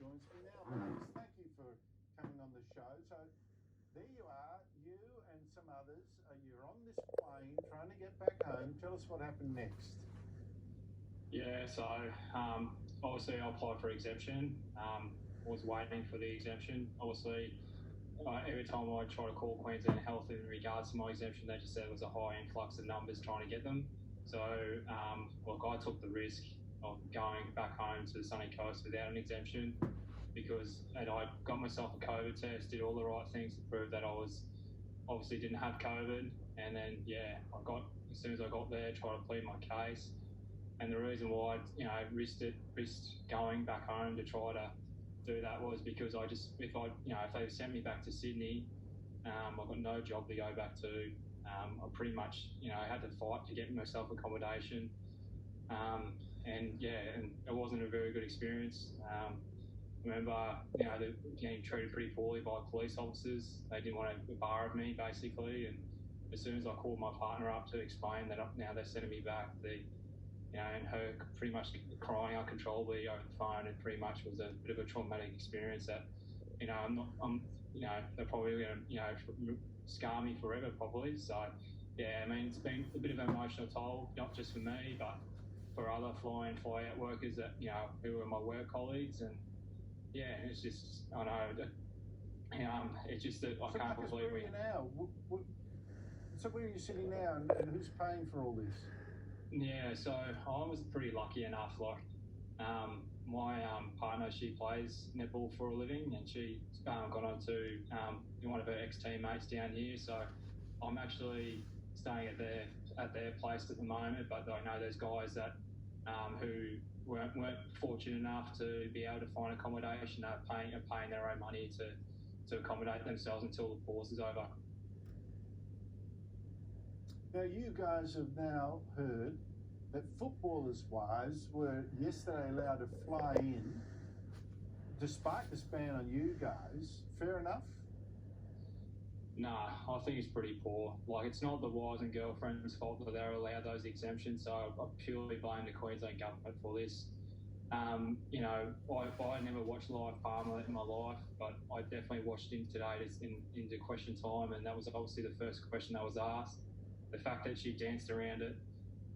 joins me now. Marcus, thank you for coming on the show. So there you are, you and some others. You're on this plane trying to get back home. Tell us what happened next. Yeah, so obviously I applied for exemption. Was waiting for the exemption. Obviously, every time I try to call Queensland Health in regards to my exemption, they just said it was a high influx of numbers trying to get them. So, look, I took the risk of going back home to the sunny coast without an exemption because I got myself a COVID test, did all the right things to prove that I was obviously didn't have COVID, and then as soon as I got there, tried to plead my case. And the reason why I risked going back home to try to do that was because if they sent me back to Sydney, I've got no job to go back to. I pretty much I had to fight to get myself accommodation, and it wasn't a very good experience. I remember getting treated pretty poorly by police officers. They didn't want to bar of me basically, and as soon as I called my partner up to explain that now they're sending me back, and her pretty much crying uncontrollably over the phone, it pretty much was a bit of a traumatic experience that, they're probably going to, scar me forever probably. So, yeah, I mean, it's been a bit of an emotional toll, not just for me, but for other fly in, fly out workers that, who are my work colleagues. And yeah, it's just, I know, it's just that I So can't Marcus, believe where are you now? So where are you sitting now, and who's paying for all this? Yeah, so I was pretty lucky enough. My partner, she plays netball for a living, and she got on to one of her ex-teammates down here. So I'm actually staying at their place at the moment. But I know there's guys that who weren't fortunate enough to be able to find accommodation, are paying their own money to accommodate themselves until the pause is over. Now, you guys have now heard that footballers-wise were yesterday allowed to fly in, despite this ban on you guys. Fair enough? Nah, I think it's pretty poor. It's not the wives and girlfriends' fault that they're allowed those exemptions, so I purely blame the Queensland government for this. I never watched live Parliament in my life, but I definitely watched him today into question time, and that was obviously the first question that was asked. The fact that she danced around it,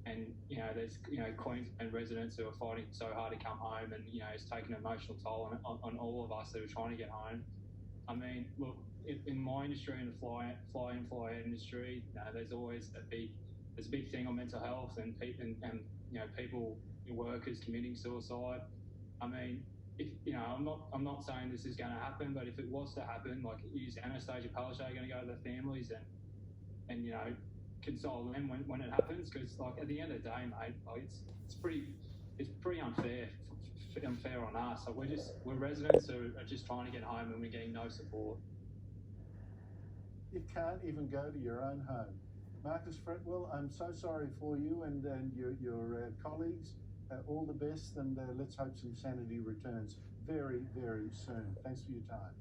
and there's Queensland residents who are fighting so hard to come home, and it's taken an emotional toll on all of us that are trying to get home. I mean, look, in my industry, in the fly in fly out industry, there's always a big thing on mental health and people, workers committing suicide. I mean, I'm not saying this is going to happen, but if it was to happen, is Anastasia Palaszczuk going to go to their families and console them when it happens? Because at the end of the day, mate, it's pretty unfair on us. We're residents who are just trying to get home and we're getting no support. You can't even go to your own home. Marcus Fretwell, I'm so sorry for you and your colleagues. All the best, and let's hope some sanity returns very, very soon. Thanks for your time.